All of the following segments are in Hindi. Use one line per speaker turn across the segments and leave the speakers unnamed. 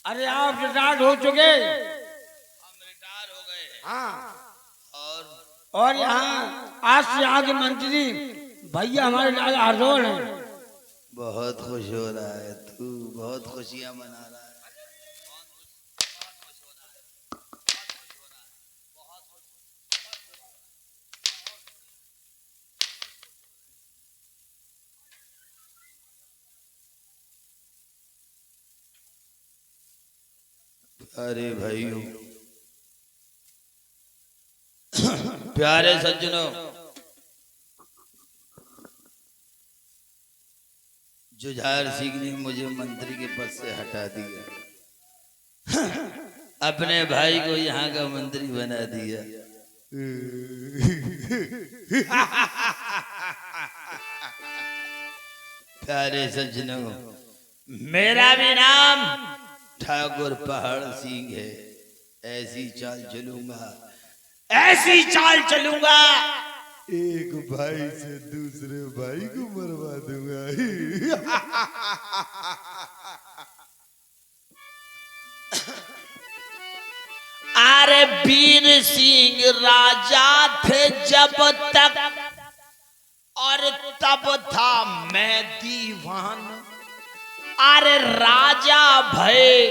अरे आप रिटायर्ड हो चुके?
हम रिटायर हो गए।
हाँ।
और
यहाँ आज से यहाँ के मंत्री भैया हमारे लाल हरदौल हैं।
बहुत खुश हो रहा है तू, बहुत खुशियां मना रहा है। अरे भाइयों, प्यारे सज्जनों, जुझार सिंह ने मुझे मंत्री के पद से हटा दिया, अपने भाई को यहाँ का मंत्री बना दिया। प्यारे सज्जनों, मेरा भी नाम ठाकुर पहाड़ सिंह है। ऐसी चाल चलूंगा, ऐसी चाल चलूंगा, एक भाई से दूसरे भाई को मरवा दूंगा। अरे वीर सिंह राजा थे जब तक, और तब था मैं दीवान। अरे राजा भय,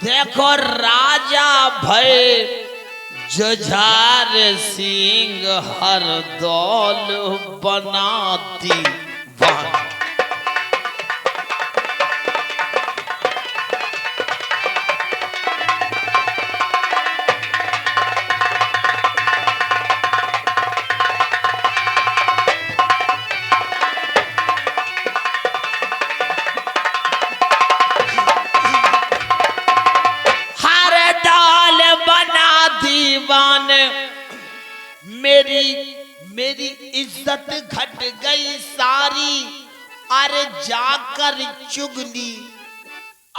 देखो राजा भय, जुझार सिंह हर दौल बना दीवान। मेरी इज्जत घट गई सारी। अरे जाकर चुगली,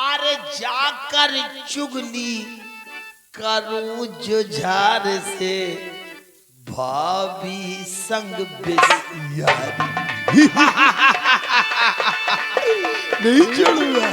अरे जाकर चुगली करूं जुझार से, भाभी संग बिस्यारी। नहीं छोड़ूंगा।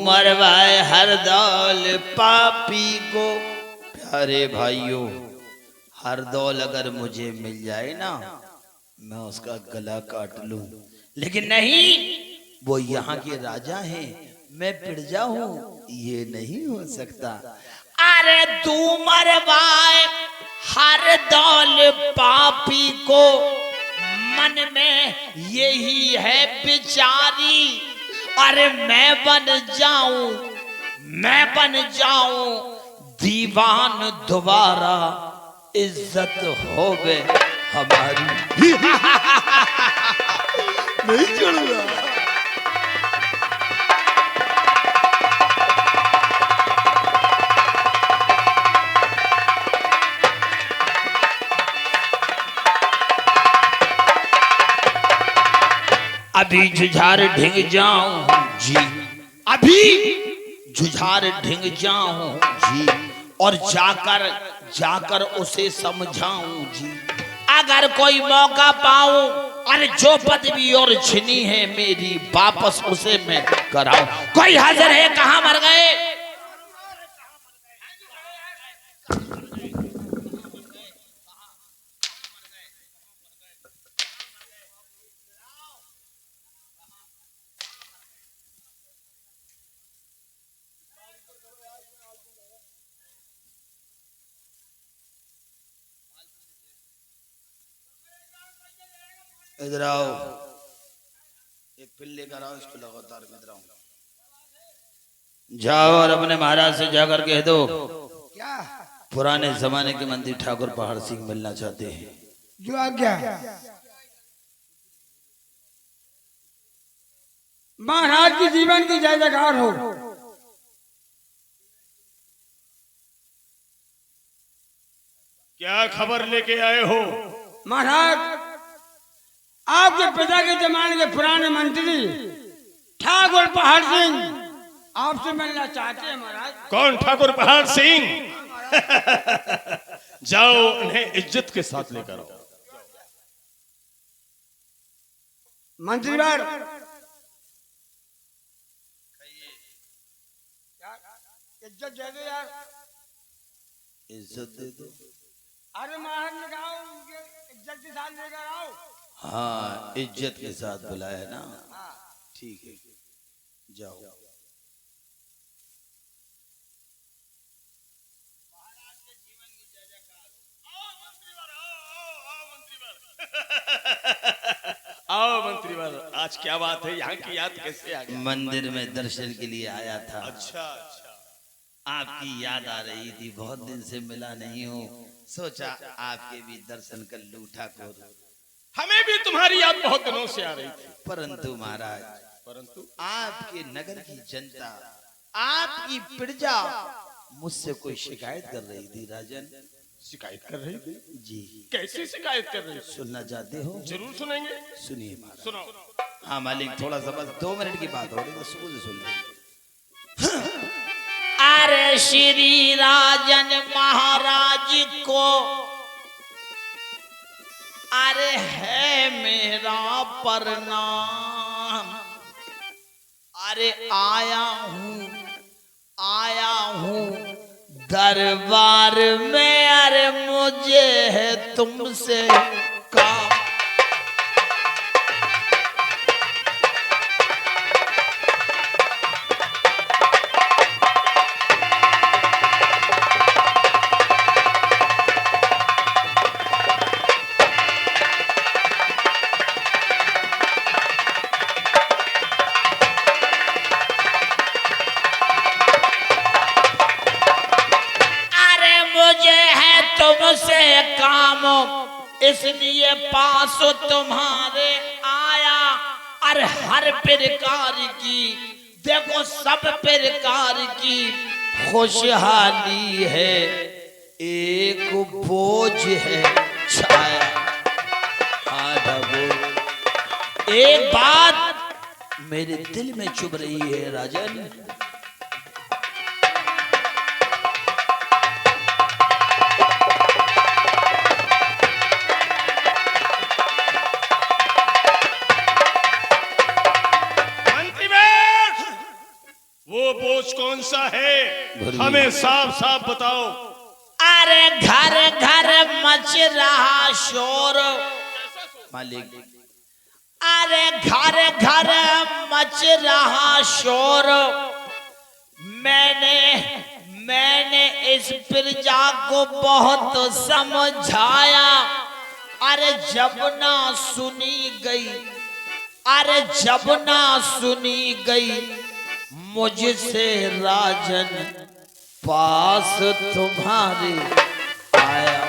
मरवाए हर दौल पापी को। प्यारे भाइयों, हर दौल अगर मुझे मिल जाए ना, मैं उसका गला काट लूं, लेकिन नहीं, वो यहाँ के राजा हैं, मैं पिरजा हूं, ये नहीं हो सकता। अरे तू मरवाए हर दौल पापी को, मन में यही है बिचारी। अरे मैं बन जाऊं दीवान दोबारा, इज्जत होवे हमारी। नहीं छोड़ूंगा। अभी जुझार ढिंग जाऊं जी, अभी जुझार ढिंग जाऊं जी, और जाकर उसे समझाऊं जी। अगर कोई मौका पाऊं, अरे जो पदवी और छिनी है मेरी, वापस उसे मैं कराऊं। कोई हाजिर है? कहां मर गए? इधर आओ, एक पिल्ले का आओ, इसको लगातार इधर आओ। जाओ और अपने महाराज से जाकर कह दो,
क्या
पुराने जमाने के मंत्री ठाकुर पहाड़ सिंह मिलना चाहते हैं।
जो आज्ञा। महाराज की जीवन की जय जयकार हो।
क्या खबर लेके आए हो?
महाराज आपके पिता के जमाने के पुराने मंत्री ठाकुर पहाड़ सिंह आपसे मिलना चाहते हैं महाराज।
कौन ठाकुर पहाड़ सिंह? जाओ उन्हें इज्जत के साथ लेकर आओ।
मंत्री बार इज्जत दे दो यार,
इज्जत दे दो।
अरे महाराज ने कहा उनके इज्जत के साथ लेकर आओ।
हाँ इज्जत के साथ बुलाया है ना, ठीक है जाओ।
आओ मंत्रीवर, आज क्या बात है? यहाँ की याद कैसे आ गई?
मंदिर में दर्शन के लिए आया था।
अच्छा अच्छा।
आपकी याद आ रही थी, बहुत दिन से मिला नहीं हूँ, सोचा आपके भी दर्शन कर लूं ठाकुर।
हमें भी तुम्हारी याद बहुत दिनों से आ रही थी।
परंतु महाराज,
परंतु
आपके नगर की जनता, आपकी प्रजा मुझसे कोई शिकायत कर रही थी राजन।
शिकायत कर रही थी?
जी।
कैसी शिकायत कर रही थी?
सुनना चाहते हो?
जरूर सुनेंगे।
सुनिए महाराज।
सुनो।
हाँ मालिक, थोड़ा सा बस 2 मिनट की बात हो रही है, सुन ले।
अरे श्री राजन महाराज को अरे है मेरा प्रणाम। अरे आया हूँ दरबार में, अरे मुझे है तुमसे काम। तुमसे काम इसलिए पास तुम्हारे आया। अरे हर प्रकार की देखो, सब प्रकार की खुशहाली है, एक बोझ है छाया। एक बात
मेरे दिल में चुभ रही है राजन।
वो बोझ कौन सा है? हमें साफ साफ बताओ।
अरे घर घर मच रहा शोर
मालिक।
अरे घर घर मच रहा शोर। मैंने इस प्रजा को बहुत समझाया। अरे जब ना सुनी गई, अरे जब ना सुनी गई मुझसे राजन पास तुम्हारे आया।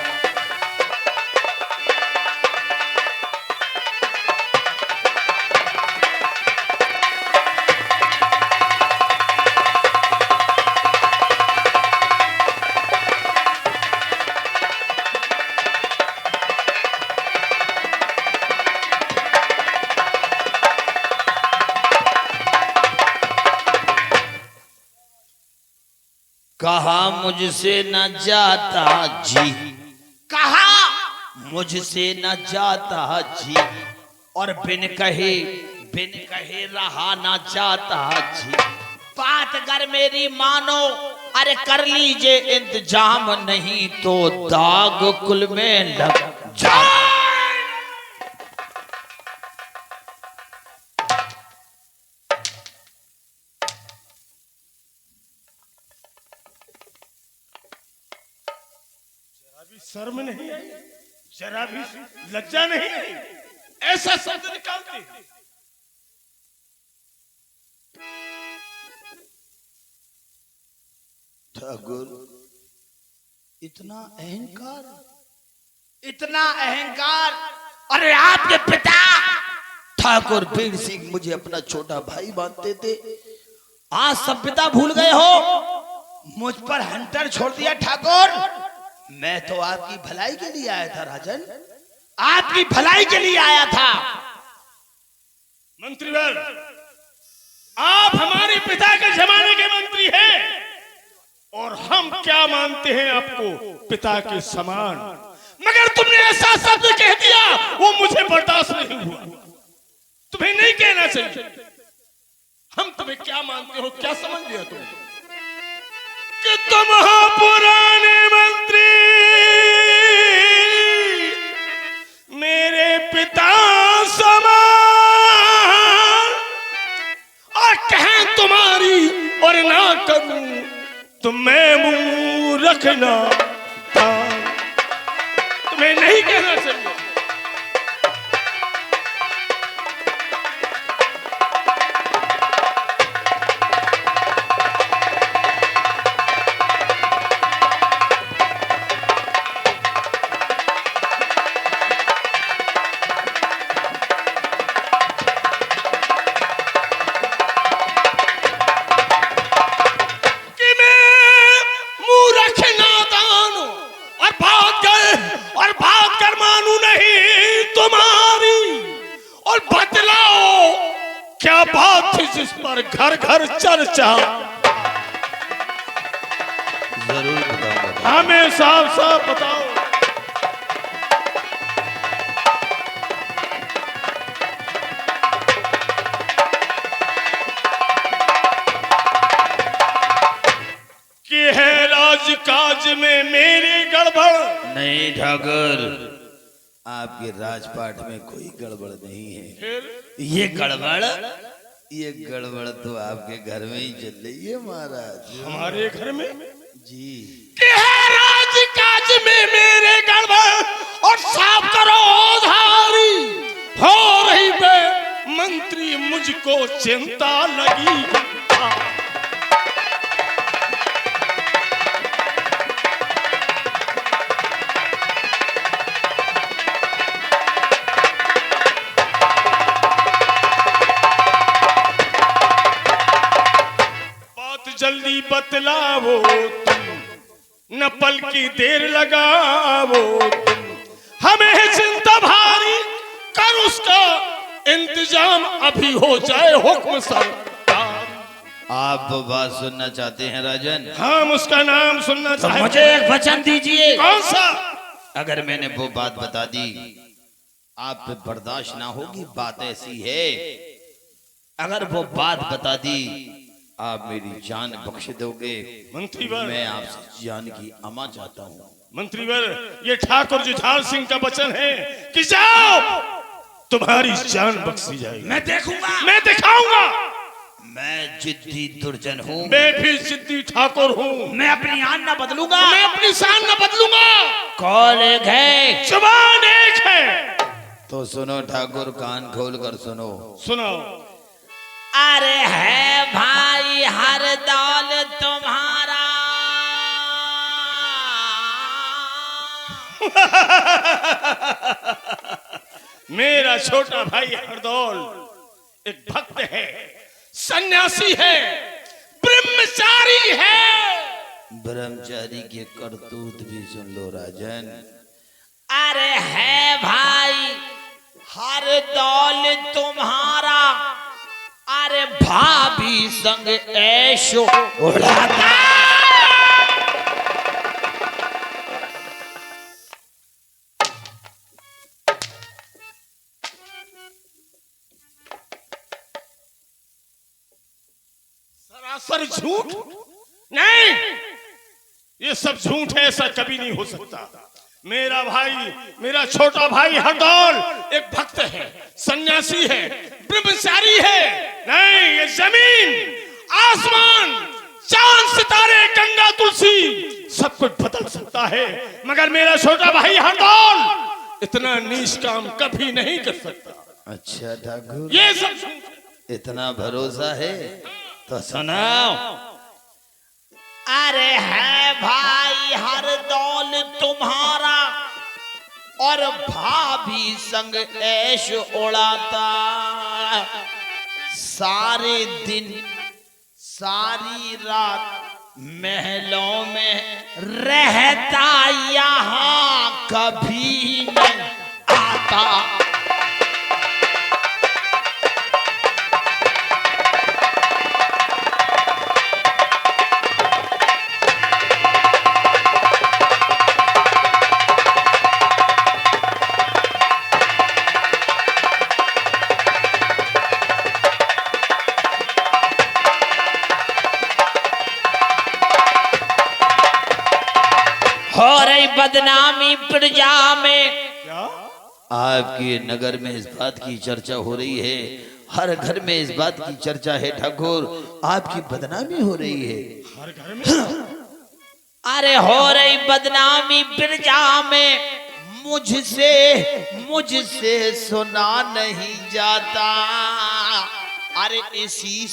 कहा मुझसे न जाता जी, कहा मुझसे न जाता जी, और बिन कहे रहा न जाता जी। बात अगर मेरी मानो, अरे कर लीजिए इंतजाम, नहीं तो दाग कुल में लग जा।
शर्म नहीं आई? जरा भी लज्जा नहीं आई? ऐसा शब्द निकालते हैं?
ठाकुर, इतना अहंकार,
इतना अहंकार। अरे आपके पिता
ठाकुर वीर सिंह मुझे अपना छोटा भाई मानते थे,
आज सभ्यता भूल गए हो, मुझ पर हंटर छोड़ दिया ठाकुर।
मैं तो आपकी भलाई के लिए आया था राजन।
आपकी भलाई के लिए आया था।
मंत्रीवर, आप हमारे पिता के जमाने के मंत्री हैं और हम क्या मानते हैं आपको पिता के समान, मगर तुमने ऐसा शब्द कह दिया वो मुझे बर्दाश्त नहीं हुआ। तुम्हें नहीं कहना चाहिए। हम तुम्हें क्या मानते हो, क्या समझ लिया तुम कि तुम हो पुराने मंत्री, मेरे पिता समान, और कहें तुम्हारी और ना करूं तो मैं मुंह रखना दान। तुम्हें नहीं कहना चाहिए। क्या बात थी जिस पर घर घर चर्चा?
जरूर बताऊंगा।
हमें साफ साफ बताओ। कि है राजकाज में मेरे गड़बड़?
नहीं ठाकुर, आपके राजपाट में कोई गड़बड़ नहीं है। ये गड़बड़ तो आपके घर में ही चल रही है महाराज।
हमारे घर में?
जी।
कि है राजकाज में मेरे गड़बड़ और साफ करो धारी हो रही बे मंत्री, मुझको चिंता लगी। जल्दी बतलावो तुम, न पल की देर लगावो तुम, हमें चिंता भारी कर उसका इंतजाम अभी हो जाए हुक्म सरकार।
आप वो बात सुनना चाहते हैं राजन?
हम उसका नाम सुनना चाहते हैं।
मुझे एक वचन दीजिए।
कौन सा?
अगर मैंने वो बात बता दी आप पे बर्दाश्त ना होगी। बात ऐसी है, अगर वो बात बता दी आप मेरी जान बख्श दोगे।
मंत्रीवर,
मैं आपसे जान की अमा चाहता हूँ।
मंत्रीवर, ये ठाकुर जुझार सिंह का वचन है कि जाओ तुम्हारी जान बख्शी जाएगी।
मैं देखूंगा,
मैं दिखाऊंगा।
मैं जिद्दी दुर्जन हूँ।
मैं भी जिद्दी ठाकुर हूँ।
मैं अपनी आन न बदलूंगा,
मैं अपनी शान न बदलूंगा।
कौल एक है,
जुबान एक है।
तो सुनो ठाकुर, कान खोल कर सुनो।
सुनो।
अरे है भाई हर दौल तुम्हारा,
मेरा छोटा भाई हरदौल एक भक्त है, सन्यासी है, ब्रह्मचारी है।
ब्रह्मचारी के करतूत भी सुन लो राजन।
अरे है भाई हर दौल तुम्हारा, अरे भाभी संग ऐशो उड़ाता।
सरासर झूठ। नहीं, ये सब झूठ है, ऐसा कभी नहीं हो सकता। मेरा भाई, मेरा छोटा भाई हरदौल एक भक्त है, सन्यासी है, ब्रह्मचारी है। नहीं, ये जमीन, आसमान, चांद, सितारे, गंगा, तुलसी सब कुछ बदल सकता है, मगर मेरा छोटा भाई हरदौल इतना नीच काम कभी नहीं कर सकता।
अच्छा ठाकुर,
ये सब
इतना भरोसा है तो सुनाओ।
अरे है भाई हर दौल तुम्हारा, और भाभी संग ऐश उड़ाता। सारे दिन सारी रात महलों में रहता, यहाँ कभी न बदनामी प्रजा में।
क्या?
आपके नगर में इस बात की चर्चा हो रही है, हर घर में इस बात की चर्चा है ठाकुर, आपकी बदनामी हो रही है।
हर घर में?
अरे हो रही बदनामी प्रजा में, मुझसे सुना नहीं जाता। अरे इसी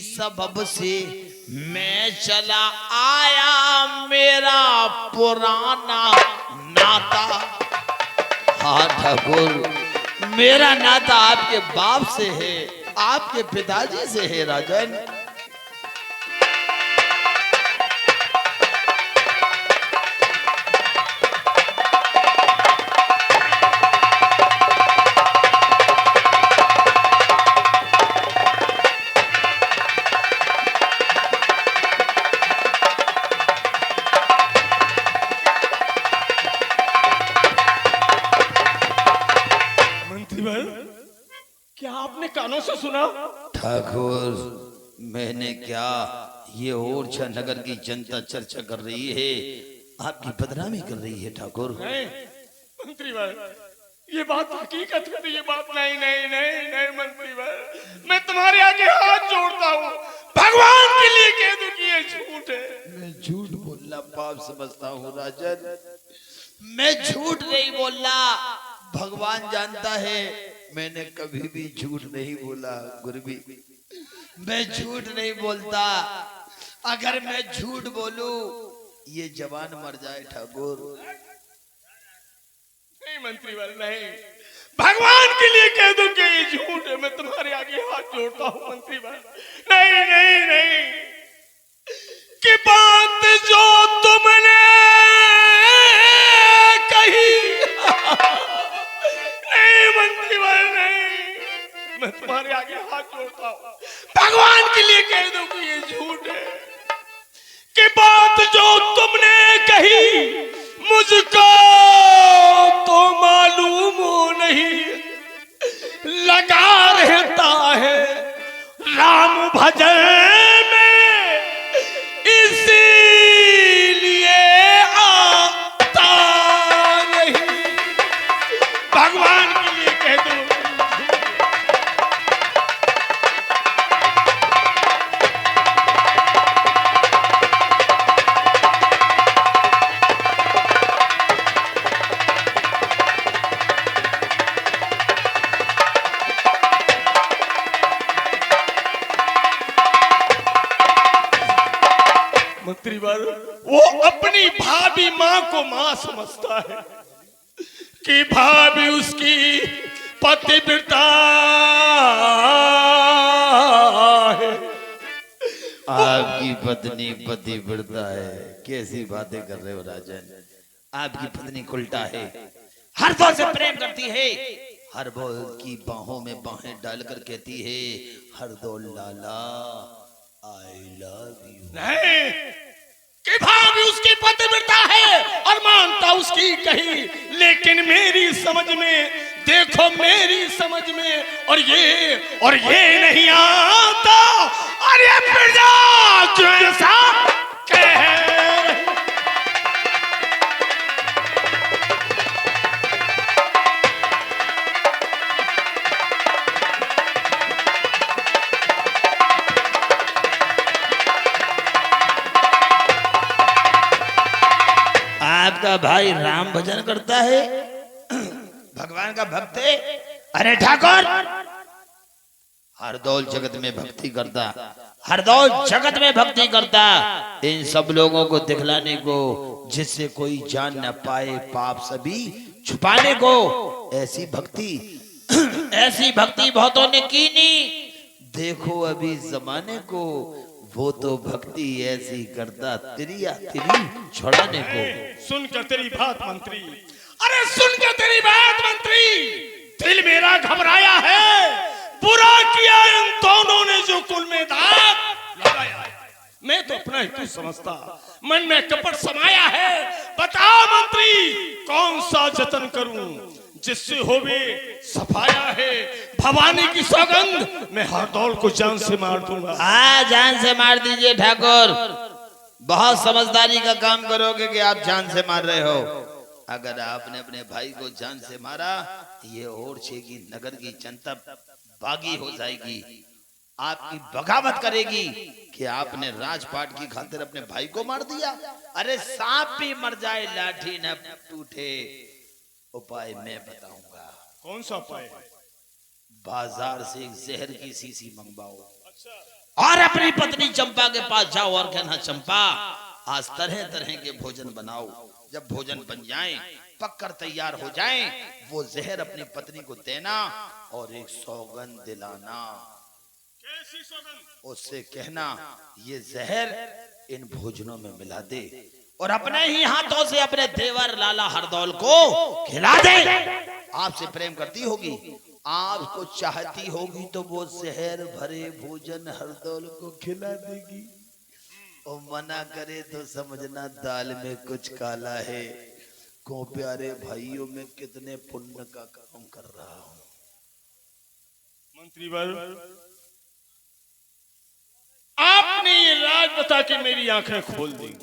सबब से मैं चला आया, मेरा पुराना नाता।
हाँ ठाकुर, मेरा नाता आपके बाप से है, आपके पिताजी से है राजन।
क्या आपने कानों से सुना?
ठाकुर, मैंने क्या, ये ओरछा नगर की जनता चर्चा कर रही है, आपकी बदनामी कर रही है ठाकुर।
नहीं मंत्री भाई, ये बात हकीकत है, ये बात नहीं नहीं नहीं नहीं मंत्री भाई, मैं तुम्हारे आगे हाथ जोड़ता हूँ, भगवान के लिए कह दूं कि ये झूठ है।
मैं झूठ बोलना पाप समझता हूँ राजन,
मैं झूठ नहीं बोला,
भगवान जानता है मैंने कभी भी झूठ नहीं बोला। गुरबी, मैं झूठ नहीं बोलता, अगर मैं झूठ बोलूं ये जवान मर जाए ठाकुर।
नहीं मंत्री भाई नहीं, भगवान के लिए कह दूं कि ये झूठ है, मैं तुम्हारे आगे हाथ जोड़ता हूँ मंत्री भाई। नहीं नहीं नहीं, कि बात जो तुमने कही नहीं मंत्री भाई नहीं, मैं तुम्हारे आगे हाथ जोड़ता हूँ, भगवान के लिए कह दूं कि ये झूठ है, कि बात जो तुमने कही मुझको तो मालूम हो नहीं, लगा रहता है राम भजन में, इसीलिए आता नहीं, भगवान के लिए कह दो। मंत्री बाबू, वो अपनी भाभी माँ को माँ समझता है कि भाभी उसकी पतिव्रता है।
आपकी पत्नी पतिव्रता है, कैसी बातें कर रहे हो राजन, आपकी पत्नी उल्टा है,
हर दौर से प्रेम करती है,
हर बोल की बाहों में बाहें डालकर कहती है, हर दौल लाला आई लव यू।
नहीं, कि भाभी उसकी पतिव्रता है और मानता उसकी कही, लेकिन मेरी समझ में, देखो मेरी समझ में, और ये नहीं आता, और ये प्रजा जो ऐसा कह रही।
आपका भाई राम भजन करता है, भगवान का भक्त है। अरे ठाकुर, हर दौल जगत में भक्ति करता,
हर दौर जगत में भक्ति करता,
इन सब लोगों को दिखलाने को, जिससे कोई जान न पाए पाप सभी
छुपाने को,
ऐसी भक्ति
ऐसी भक्ति बहुतों ने की नहीं।
देखो अभी जमाने को, वो तो भक्ति ऐसी करता तिरिया तिरी छुड़ाने को।
सुनकर तेरी बात मंत्री, अरे सुनकर तेरी बात मंत्री, दिल मेरा घबराया है, बुरा किया इन दोनों ने जो कुल में दाग लगाया। मैं तो अपना ही कुछ समझता, मन में कपट समाया है। बताओ मंत्री, कौन सा जतन करूं जिससे होवे सफाया है। भवानी की सौगंध, मैं हरदौल को जान से मार दूंगा।
हाँ, जान से मार दीजिए ठाकुर।
बहुत समझदारी का काम करोगे कि आप जान से मार रहे हो। अगर आपने अपने भाई को जान से मारा, ये ओरछे की नगर की जनता बागी हो जाएगी, आपकी बगावत करेगी कि आपने राजपाट की खातिर अपने भाई को मार दिया। अरे सांप भी मर जाए लाठी न टूटे, उपाय मैं बताऊंगा।
कौन सा उपाय है?
बाजार से एक जहर की शीशी मंगवाओ
अच्छा।
और अपनी पत्नी चंपा के पास जाओ और कहना, चंपा आज तरह तरह के भोजन बनाओ। जब भोजन बन जाए, पककर तैयार हो जाए, वो जहर अपनी पत्नी को देना और एक सौगंध दिलाना।
कैसी सौगंध?
उससे कहना ये जहर इन भोजनों में मिला दे और अपने ही हाथों से अपने देवर लाला हरदौल को खिला दे। आपसे प्रेम करती होगी, आपको चाहती होगी, तो वो जहर भरे भोजन हरदौल को खिला देगी। और मना करे तो समझना दाल में कुछ काला है। को प्यारे भाइयों में कितने पुण्य का काम कर रहा हूं।
मंत्री वर्ग, आपने ये राज बता के मेरी आंखें खोल दी।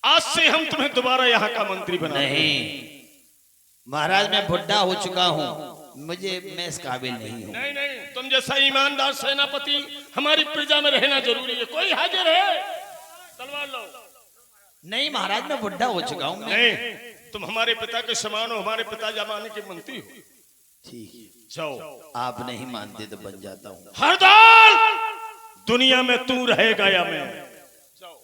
आज से हम तुम्हें दोबारा यहाँ का मंत्री बना
नहीं महाराज, मैं बुढ़ा हो चुका हूँ, मैं इस काबिल नहीं हूँ।
नहीं नहीं, तुम जैसा ईमानदार सेनापति हमारी प्रजा में रहना जरूरी है। कोई हाजिर है? तलवार लो।
नहीं महाराज, मैं बुढ़ा हो चुका हूँ।
नहीं, तुम हमारे पिता के समान हो, हमारे पिता जमाने के मंत्री हो।
ठीक,
जाओ।
आप नहीं मानते तो बन जाता हूँ।
हरदौल, दुनिया में तू रहेगा या मैं? जाओ।